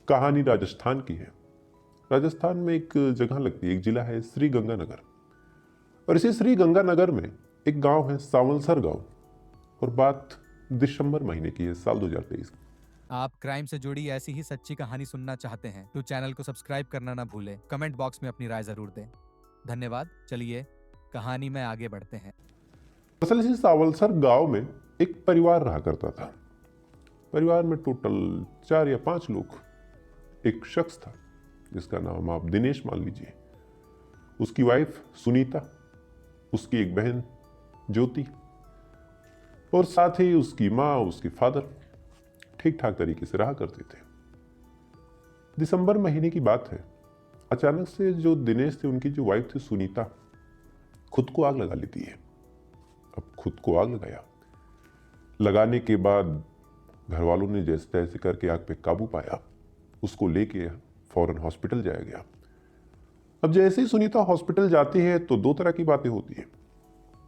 कहानी राजस्थान की है। राजस्थान में एक जगह लगती है, एक जिला है श्री गंगानगर, और इसी श्री गंगानगर में एक गांव है सावलसर गांव, और बात दिसंबर महीने की है, साल 2023। आप क्राइम से जुड़ी ऐसी ही सच्ची कहानी सुनना चाहते हैं तो चैनल को सब्सक्राइब करना ना भूलें। कमेंट बॉक्स में अपनी राय जरूर दें। धन्यवाद। चलिए कहानी में आगे बढ़ते हैं। असल इसी सावलसर गांव में एक परिवार रहा करता था। परिवार में टोटल 4 या 5 लोग। एक शख्स था जिसका नाम आप दिनेश मान लीजिए, उसकी वाइफ सुनीता, उसकी एक बहन ज्योति, और साथ ही उसकी माँ, उसके फादर ठीक ठाक तरीके से रहा करते थे। दिसंबर महीने की बात है, अचानक से जो दिनेश थे, उनकी जो वाइफ थी सुनीता, खुद को आग लगा लेती है। अब खुद को आग लगाने के बाद घर वालों ने जैसे तैसे करके आग पे काबू पाया। उसको लेके फौरन हॉस्पिटल जाया गया। अब जैसे ही सुनीता हॉस्पिटल जाती है तो 2 तरह की बातें होती है।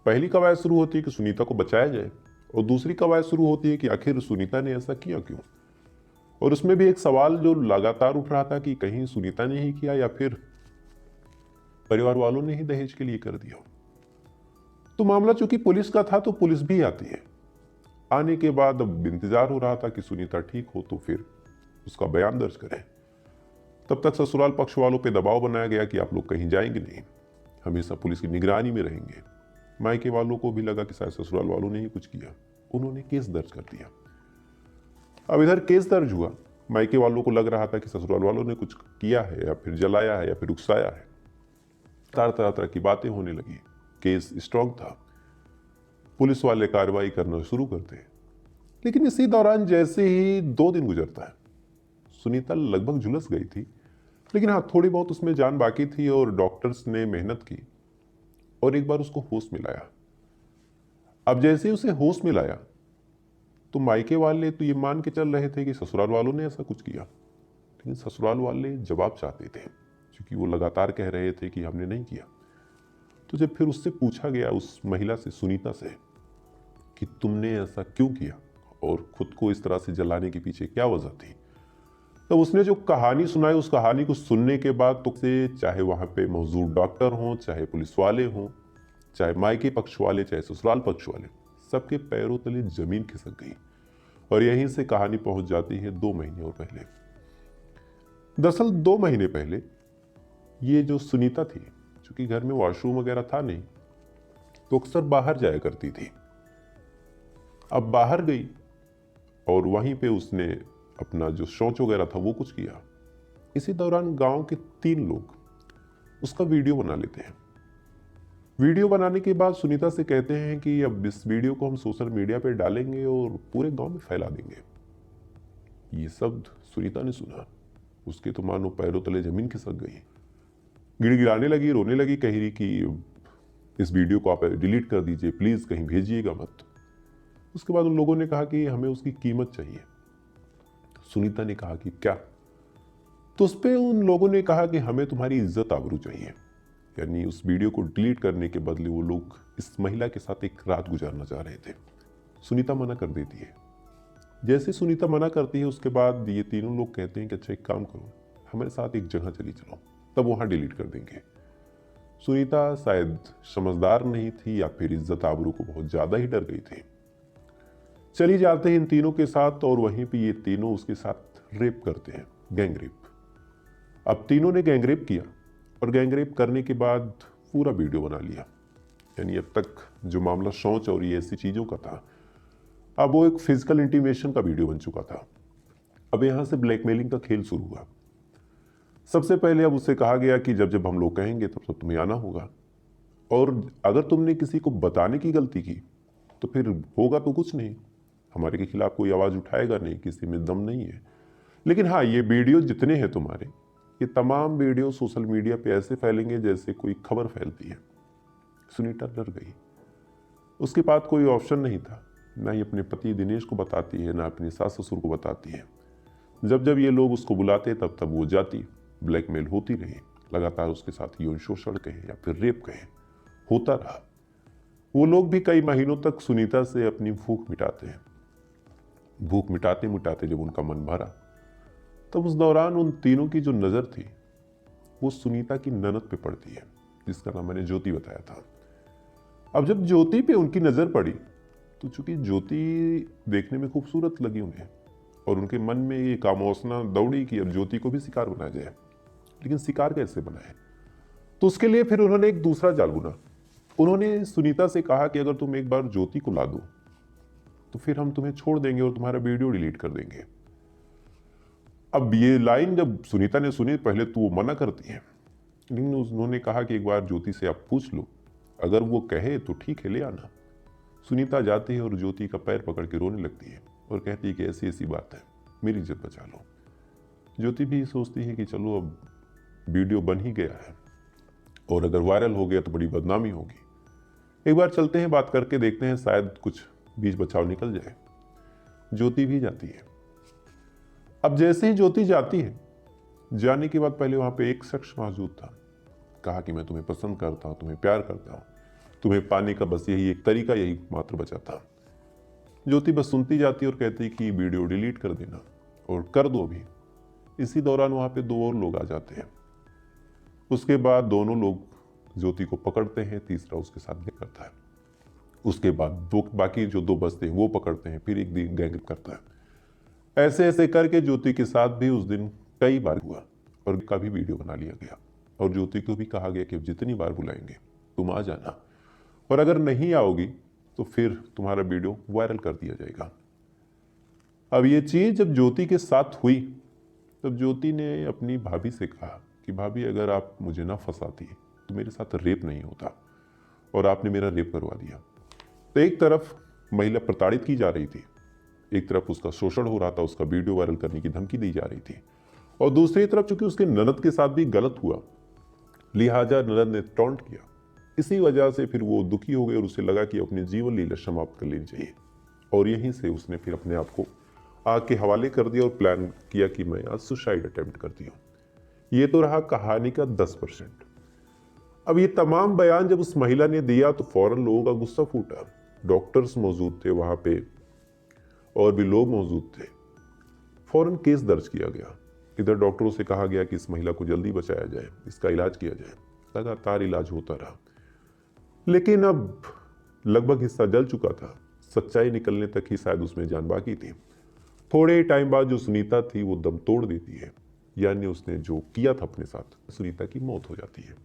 पहली कवायद शुरू होती है कि सुनीता को बचाया जाए, और दूसरी कवायद शुरू होती है कि आखिर सुनीता ने ऐसा किया क्यों। और उसमें भी एक सवाल जो लगातार उठ रहा था कि कहीं सुनीता ने ही किया या फिर परिवार वालों ने ही दहेज के लिए कर दिया। तो मामला चूंकि पुलिस का था तो पुलिस भी आती है। आने के बाद अब इंतजार हो रहा था कि सुनीता ठीक हो तो फिर उसका बयान दर्ज करें। तब तक ससुराल पक्ष वालों पे दबाव बनाया गया कि आप लोग कहीं जाएंगे नहीं, हमेशा पुलिस की निगरानी में रहेंगे। मायके वालों को भी लगा कि शायद ससुराल वालों ने ही कुछ किया। उन्होंने केस दर्ज कर दिया। अब इधर केस दर्ज हुआ, मायके वालों को लग रहा था कि ससुराल वालों ने कुछ किया है या फिर जलाया है या फिर उकसाया है। तरह की बातें होने लगी। केस स्ट्रांग था, पुलिस वाले कार्रवाई करना शुरू करते हैं। लेकिन इसी दौरान जैसे ही 2 दिन गुजरता है, सुनीता लगभग झुलस गई थी, लेकिन हाँ थोड़ी बहुत उसमें जान बाकी थी, और डॉक्टर्स ने मेहनत की और एक बार उसको होश में लाया। अब जैसे ही उसे होश में लाया तो मायके वाले तो ये मान के चल रहे थे कि ससुराल वालों ने ऐसा कुछ किया, लेकिन ससुराल वाले जवाब चाहते थे, क्योंकि वो लगातार कह रहे थे कि हमने नहीं किया। तो जब फिर उससे पूछा गया, उस महिला से, सुनीता से, कि तुमने ऐसा क्यों किया और खुद को इस तरह से जलाने के पीछे क्या वजह थी, तो उसने जो कहानी सुनाई, उस कहानी को सुनने के बाद तो से चाहे वहां पे मौजूद डॉक्टर हों, चाहे पुलिस वाले हों, चाहे मायके पक्ष वाले, चाहे ससुराल पक्ष वाले, सबके पैरों तले जमीन खिसक गई। और यहीं से कहानी पहुंच जाती है 2 महीने और पहले। दरअसल 2 महीने पहले ये जो सुनीता थी, चूंकि घर में वॉशरूम वगैरह था नहीं, तो अक्सर बाहर जाया करती थी। अब बाहर गई और वहीं पे उसने अपना जो शौच वगैरह था वो कुछ किया। इसी दौरान गांव के 3 लोग उसका वीडियो बना लेते हैं। वीडियो बनाने के बाद सुनीता से कहते हैं कि अब इस वीडियो को हम सोशल मीडिया पे डालेंगे और पूरे गांव में फैला देंगे। ये शब्द सुनीता ने सुना, उसके तो मानो पैरों तले जमीन खिसक गई। गिड़गिड़ाने लगी, रोने लगी, कह रही कि इस वीडियो को आप डिलीट कर दीजिए प्लीज, कहीं भेजिएगा मत। उसके बाद उन लोगों ने कहा कि हमें उसकी कीमत चाहिए। सुनीता ने कहा कि क्या? तो उस पर उन लोगों ने कहा कि हमें तुम्हारी इज्जत आबरू चाहिए। यानी उस वीडियो को डिलीट करने के बदले वो लोग इस महिला के साथ एक रात गुजारना चाह रहे थे। सुनीता मना कर देती है। जैसे सुनीता मना करती है, उसके बाद ये तीनों लोग कहते हैं कि अच्छा एक काम करो, हमारे साथ एक जगह चली चलो, तब वहां डिलीट कर देंगे। सुनीता शायद समझदार नहीं थी या फिर इज्जत आबरू को बहुत ज्यादा ही डर गई थी। चली जाते हैं इन तीनों के साथ, और वहीं पे ये तीनों उसके साथ रेप करते हैं, गैंग रेप। अब तीनों ने गैंग रेप किया, और गैंग रेप करने के बाद पूरा वीडियो बना लिया। यानी अब तक जो मामला शौच और ये ऐसी चीजों का था, अब वो एक फिजिकल इंटीमेशन का वीडियो बन चुका था। अब यहां से ब्लैकमेलिंग का खेल शुरू हुआ। सबसे पहले अब उससे कहा गया कि जब जब हम लोग कहेंगे तब सब तुम्हें आना होगा, और अगर तुमने किसी को बताने की गलती की तो फिर होगा तो कुछ नहीं, हमारे के खिलाफ कोई आवाज उठाएगा नहीं, किसी में दम नहीं है। लेकिन हाँ, ये वीडियो जितने हैं तुम्हारे, ये तमाम वीडियो सोशल मीडिया पे ऐसे फैलेंगे जैसे कोई खबर फैलती है। सुनीता डर गई। उसके पास कोई ऑप्शन नहीं था, ना ही अपने पति दिनेश को बताती है, ना अपने सास ससुर को बताती है। जब जब ये लोग उसको बुलाते तब तब वो जाती, ब्लैकमेल होती रही, लगातार उसके साथ यौन शोषण कहे या फिर रेप कहे होता रहा। वो लोग भी कई महीनों तक सुनीता से अपनी भूख मिटाते हैं। भूख मिटाते मिटाते जब उनका मन भरा तब उस दौरान उन तीनों की जो नज़र थी वो सुनीता की ननद पे पड़ती है, जिसका नाम मैंने ज्योति बताया था। अब जब ज्योति पे उनकी नज़र पड़ी तो चूंकि ज्योति देखने में खूबसूरत लगी उन्हें और उनके मन में ये कामवासना दौड़ी कि अब ज्योति को भी शिकार बनाया जाए। लेकिन शिकार कैसे बनाए? तो उसके लिए फिर उन्होंने एक दूसरा जाल बुना। उन्होंने सुनीता से कहा कि अगर तुम एक बार ज्योति को ला दो तो फिर हम तुम्हें छोड़ देंगे और तुम्हारा वीडियो डिलीट कर देंगे। अब ये लाइन जब सुनीता ने सुनी, पहले तो वो मना करती है, लेकिन उन्होंने कहा कि एक बार ज्योति से आप पूछ लो, अगर वो कहे तो ठीक है, ले आना। सुनीता जाती है और ज्योति का पैर पकड़ के रोने लगती है और कहती है कि ऐसी ऐसी बात है, मेरी इज्जत बचा लो। ज्योति भी सोचती है कि चलो अब वीडियो बन ही गया है और अगर वायरल हो गया तो बड़ी बदनामी होगी, एक बार चलते हैं, बात करके देखते हैं, शायद कुछ बीच बचाव निकल जाए। ज्योति भी जाती है। अब जैसे ही ज्योति जाती है, जाने के बाद पहले वहां पे एक शख्स मौजूद था। कहा कि मैं तुम्हें पसंद करता हूं, तुम्हें प्यार करता हूं, तुम्हें पाने का बस यही एक तरीका, यही मात्र बचा था। ज्योति बस सुनती जाती और कहती कि वीडियो डिलीट कर देना और कर दो भी। इसी दौरान वहां पे दो और लोग आ जाते हैं। उसके बाद दोनों लोग ज्योति को पकड़ते हैं, तीसरा उसके साथ गैंग करता है। उसके बाद बाकी जो दो बचते हैं वो पकड़ते हैं, फिर एक दिन गैंग करता है। ऐसे ऐसे करके ज्योति के साथ भी उस दिन कई बार हुआ और का भी वीडियो बना लिया गया और ज्योति को भी कहा गया कि जितनी बार बुलाएंगे तुम आ जाना और अगर नहीं आओगी तो फिर तुम्हारा वीडियो वायरल कर दिया जाएगा। अब ये चीज़ जब ज्योति के साथ हुई तब ज्योति ने अपनी भाभी से कहा कि भाभी, अगर आप मुझे ना फंसाती तो मेरे साथ रेप नहीं होता और आपने मेरा रेप करवा दिया। तो एक तरफ महिला प्रताड़ित की जा रही थी, एक तरफ उसका शोषण हो रहा था, उसका वीडियो वायरल करने की धमकी दी जा रही थी, और दूसरी तरफ चूंकि उसके ननद के साथ भी गलत हुआ, लिहाजा ननद ने टॉन्ट किया। इसी वजह से फिर वो दुखी हो गए और उसे लगा कि अपनी जीवन लीला समाप्त कर लेनी चाहिए और यहीं से उसने फिर अपने आप को आग के हवाले कर दिया और प्लान किया कि मैं आज सुसाइड अटेम्प्ट करती हूँ। ये तो रहा कहानी का 10%। अब ये तमाम बयान जब उस महिला ने दिया तो फौरन लोगों का गुस्सा फूटा। डॉक्टर्स मौजूद थे वहां पे और भी लोग मौजूद थे। फौरन केस दर्ज किया गया। इधर डॉक्टरों से कहा गया कि इस महिला को जल्दी बचाया जाए, इसका इलाज किया जाए। लगातार इलाज होता रहा, लेकिन अब लगभग हिस्सा जल चुका था। सच्चाई निकलने तक ही शायद उसमें जान बाकी थी। थोड़े टाइम बाद जो सुनीता थी वो दम तोड़ देती है, यानी उसने जो किया था अपने साथ, सुनीता की मौत हो जाती है।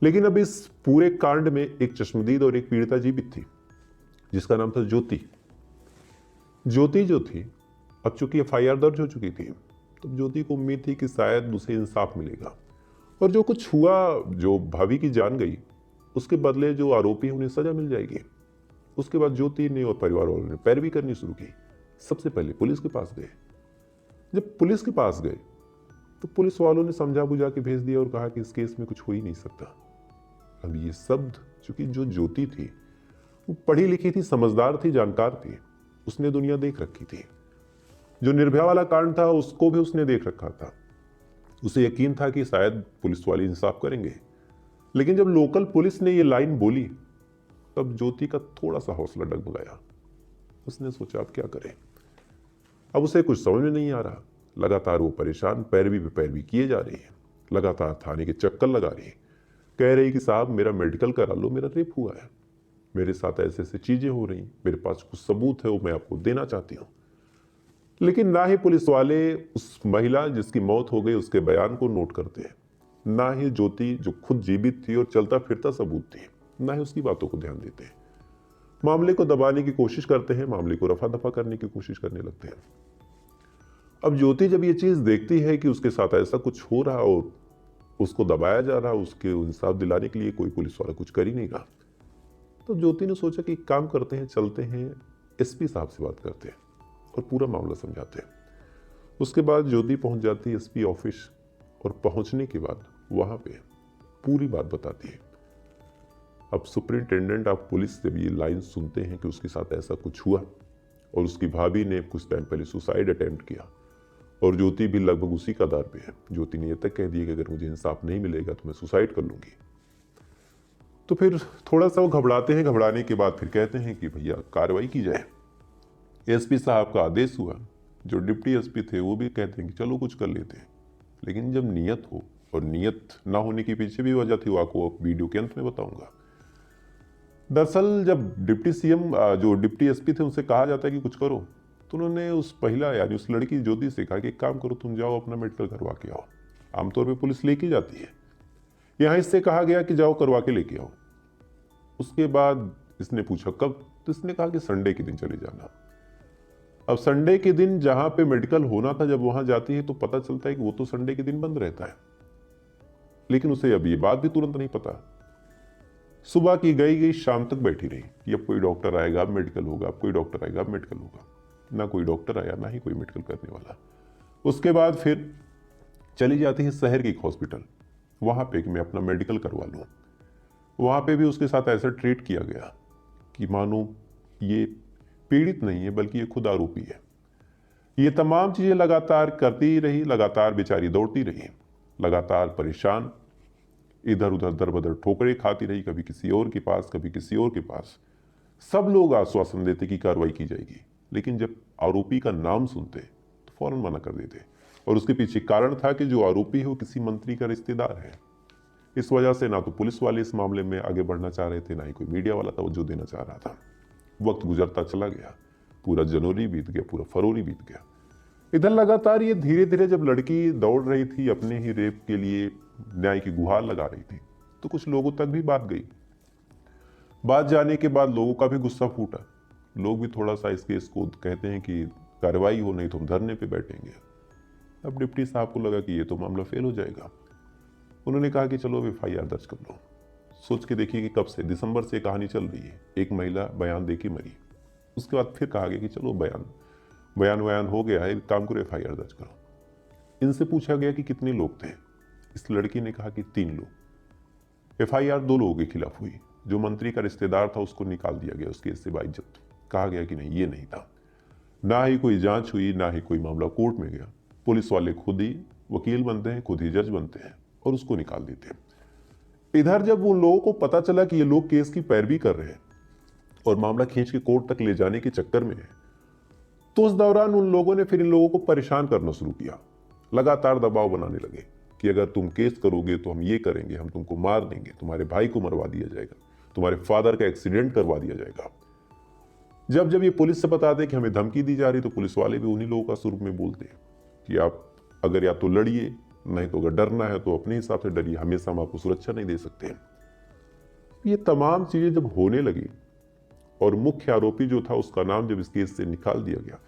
लेकिन अब इस पूरे कांड में एक चश्मदीद और एक पीड़िता जीवित थी जिसका नाम था ज्योति। ज्योति जो थी, अब चूंकि एफआईआर दर्ज हो चुकी थी तो ज्योति को उम्मीद थी कि शायद उसे इंसाफ मिलेगा और जो कुछ हुआ, जो भाभी की जान गई, उसके बदले जो आरोपी हैं उन्हें सजा मिल जाएगी। उसके बाद ज्योति ने और परिवार वालों ने पैरवी करनी शुरू की। सबसे पहले पुलिस के पास गए। जब पुलिस के पास गए तो पुलिस वालों ने समझा बुझा के भेज दिया और कहा कि इस केस में कुछ हो ही नहीं सकता। अब ये शब्द, चूंकि जो ज्योति थी वो पढ़ी लिखी थी, समझदार थी, जानकार थी, उसने दुनिया देख रखी थी। जो निर्भया वाला कांड था उसको भी उसने देख रखा था। उसे यकीन था कि शायद पुलिस वाले इंसाफ करेंगे। लेकिन जब लोकल पुलिस ने ये लाइन बोली तब ज्योति का थोड़ा सा हौसला डगमगाया। उसने सोचा अब क्या करें। अब उसे कुछ समझ में नहीं आ रहा। लगातार वो परेशान, पैरवी पे पैरवी किए जा रही है, लगातार थाने के चक्कर लगा रही है, कह रही कि साहब मेरा मेडिकल करा लो, मेरा रेप हुआ है, मेरे साथ ऐसे ऐसे चीजें हो रही, मेरे पास कुछ सबूत है वो मैं आपको देना चाहती हूँ। लेकिन ना ही पुलिस वाले उस महिला जिसकी मौत हो गई उसके बयान को नोट करते हैं, ना ही ज्योति जो खुद जीवित थी और चलता फिरता सबूत थी, ना ही उसकी बातों को ध्यान देते हैं। मामले को दबाने की कोशिश करते हैं, मामले को रफा दफा करने की कोशिश करने लगते हैं। अब ज्योति जब ये चीज देखती है कि उसके साथ ऐसा कुछ हो रहा और उसको दबाया जा रहा, उसके इंसाफ दिलाने के लिए कोई पुलिस वाला कुछ कर ही नहीं रहा, तो ज्योति ने सोचा कि काम करते हैं, चलते हैं एसपी साहब से बात करते हैं और पूरा मामला समझाते हैं। उसके बाद ज्योति पहुंच जाती है एसपी ऑफिस और पहुंचने के बाद वहां पे पूरी बात बताती है। अब सुपरिंटेंडेंट ऑफ पुलिस जब ये लाइन सुनते हैं कि उसके साथ ऐसा कुछ हुआ और उसकी भाभी ने कुछ टाइम पहले सुसाइड अटेम्प्ट किया और ज्योति भी लगभग उसी कगार पे है, ज्योति ने यह तक कह दिया कि अगर मुझे इंसाफ नहीं मिलेगा तो मैं सुसाइड कर लूंगी, तो फिर थोड़ा सा वो घबराते हैं। घबराने के बाद फिर कहते हैं कि भैया कार्रवाई की जाए। एसपी साहब का आदेश हुआ जो डिप्टी एसपी थे वो भी कहते हैं कि चलो कुछ कर लेते हैं, लेकिन जब नियत हो, और नियत ना होने के पीछे भी वजह थी, वो आपको वीडियो के अंत में बताऊंगा। दरअसल जब डिप्टी सीएम जो डिप्टी एसपी थे उनसे कहा जाता है कि कुछ करो, तो उन्होंने उस महिला यानी उस लड़की ज्योति से कहा कि एक काम करो, तुम जाओ अपना मेडिकल करवा के आओ। आमतौर पे पुलिस लेके जाती है, यहाँ इससे कहा गया कि जाओ करवा के लेके आओ। उसके बाद इसने पूछा कब, तो इसने कहा कि संडे के दिन चले जाना। अब संडे के दिन जहां पे मेडिकल होना था, जब वहां जाती है तो पता चलता है कि वो तो संडे के दिन बंद रहता है, लेकिन उसे अब ये बात भी तुरंत नहीं पता। सुबह की गई शाम तक बैठी रही कि अब कोई डॉक्टर आएगा, अब मेडिकल होगा, अब कोई डॉक्टर आएगा, अब मेडिकल होगा। ना कोई डॉक्टर आया, ना ही कोई मेडिकल करने वाला। उसके बाद फिर चली जाती है शहर की एक हॉस्पिटल, वहां पे कि मैं अपना मेडिकल करवा लूँ। वहां पे भी उसके साथ ऐसा ट्रीट किया गया कि मानो ये पीड़ित नहीं है, बल्कि ये खुद आरोपी है। ये तमाम चीजें लगातार करती ही रही, लगातार बेचारी दौड़ती रही, लगातार परेशान, इधर उधर दर बदर ठोकरें खाती रही, कभी किसी और के पास, कभी किसी और के पास। सब लोग आश्वासन देते कि कार्रवाई की जाएगी, लेकिन जब आरोपी का नाम सुनते तो फौरन मना कर देते। और उसके पीछे कारण था कि जो आरोपी है वो किसी मंत्री का रिश्तेदार है। इस वजह से ना तो पुलिस वाले इस मामले में आगे बढ़ना चाह रहे थे, ना ही कोई मीडिया वाला तवज्जो देना चाह रहा था। वक्त गुजरता चला गया, पूरा जनवरी बीत गया, पूरा फरवरी बीत गया। इधर लगातार ये धीरे धीरे जब लड़की दौड़ रही थी अपने ही रेप के लिए, न्याय की गुहार लगा रही थी, तो कुछ लोगों तक भी बात गई। बात जाने के बाद लोगों का भी गुस्सा फूटा। लोग भी थोड़ा सा इस केस को कहते हैं कि कार्रवाई हो, नहीं तो हम धरने पे बैठेंगे। अब डिप्टी साहब को लगा कि ये तो मामला फेल हो जाएगा। उन्होंने कहा कि चलो अब FIR दर्ज कर लो। सोच के देखिए कि कब से, दिसंबर से कहानी चल रही है। एक महिला बयान दे के मरी। उसके बाद फिर कहा गया कि चलो बयान हो गया है, काम करो FIR दर्ज करो। इनसे पूछा गया कि कितने लोग थे। इस लड़की ने कहा कि 3 लोग। FIR 2 लोगों के खिलाफ हुई। जो मंत्री का रिश्तेदार था उसको निकाल दिया गया, उसके केस से बाइज्जत। कहा गया कि नहीं, ये नहीं था। ना ही कोई जांच हुई, ना ही कोई मामला कोर्ट में गया। पुलिस वाले खुद ही वकील बनते हैं, खुद ही जज बनते हैं और उसको निकाल देते हैं। इधर जब उन लोगों को पता चला कि ये लोग केस की पैरवी कर रहे हैं और मामला खींच के कोर्ट तक ले जाने के चक्कर में है, तो उस दौरान उन लोगों ने फिर इन लोगों को परेशान करना शुरू किया। लगातार दबाव बनाने लगे कि अगर तुम केस करोगे तो हम ये करेंगे, हम तुमको मार देंगे, तुम्हारे भाई को मरवा दिया जाएगा, तुम्हारे फादर का एक्सीडेंट करवा दिया जाएगा। जब ये पुलिस से बताते कि हमें धमकी दी जा रही, तो पुलिस वाले भी उन्हीं लोगों का स्वरूप में बोलते कि आप अगर या तो लड़िए, नहीं तो अगर डरना है तो अपने हिसाब से डरिए, हमेशा हम आपको सुरक्षा नहीं दे सकते हैं। ये तमाम चीजें जब होने लगी और मुख्य आरोपी जो था उसका नाम जब इस केस से निकाल दिया गया,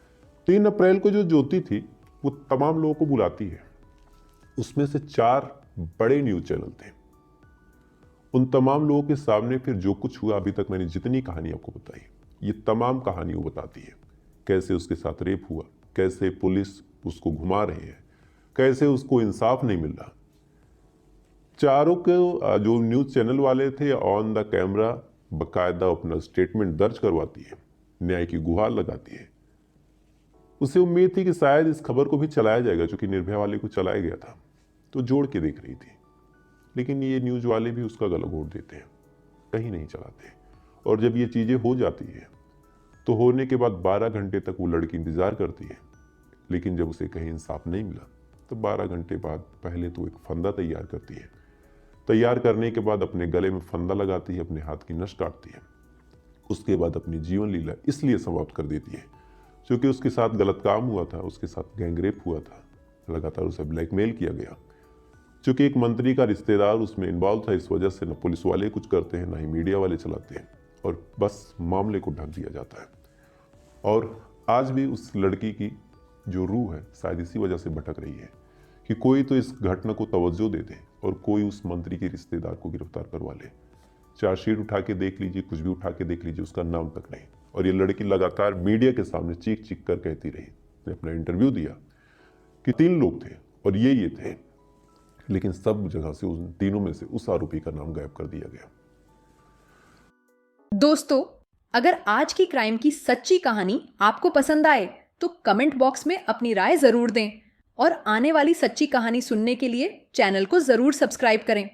3 अप्रैल को जो ज्योति थी वो तमाम लोगों को बुलाती है। उसमें से 4 बड़े न्यूज चैनल थे। उन तमाम लोगों के सामने फिर जो कुछ हुआ, अभी तक मैंने जितनी कहानी आपको बताई, ये तमाम कहानी वो बताती है। कैसे उसके साथ रेप हुआ, कैसे पुलिस उसको घुमा रही है, कैसे उसको इंसाफ नहीं मिल रहा। चारों के जो न्यूज चैनल वाले थे ऑन द कैमरा बकायदा अपना स्टेटमेंट दर्ज करवाती है, न्याय की गुहार लगाती है। उसे उम्मीद थी कि शायद इस खबर को भी चलाया जाएगा, क्योंकि निर्भया वाले को चलाया गया था, तो जोड़ के देख रही थी। लेकिन ये न्यूज वाले भी उसका गला घोट देते हैं, कहीं नहीं चलाते। और जब ये चीजें हो जाती है तो होने के बाद 12 घंटे तक वो लड़की इंतजार करती है, लेकिन जब उसे कहीं इंसाफ नहीं मिला तो 12 घंटे बाद पहले तो एक फंदा तैयार करती है। तैयार करने के बाद अपने गले में फंदा लगाती है, अपने हाथ की नस काटती है। उसके बाद अपनी जीवन लीला इसलिए समाप्त कर देती है क्योंकि उसके साथ गलत काम हुआ था, उसके साथ गैंगरेप हुआ था, लगातार उसे ब्लैकमेल किया गया। क्योंकि एक मंत्री का रिश्तेदार उसमें इन्वॉल्व था, इस वजह से न पुलिस वाले कुछ करते हैं, ना ही मीडिया वाले चलाते हैं, और बस मामले को ढक दिया जाता है। और आज भी उस लड़की की जो रूह है शायद इसी वजह से भटक रही है कि कोई तो इस घटना को तवज्जो दे दे और कोई उस मंत्री के रिश्तेदार को गिरफ्तार करवा ले। चार्जशीट उठा के देख लीजिए, कुछ भी उठा के देख लीजिए, उसका नाम तक नहीं। और ये लड़की लगातार मीडिया के सामने चीख चीख कर कहती रही, ने अपना इंटरव्यू दिया कि 3 लोग थे और ये थे, लेकिन सब जगह से उन तीनों में से उस आरोपी का नाम गायब कर दिया गया। दोस्तों, अगर आज की क्राइम की सच्ची कहानी आपको पसंद आए तो कमेंट बॉक्स में अपनी राय जरूर दें और आने वाली सच्ची कहानी सुनने के लिए चैनल को जरूर सब्सक्राइब करें।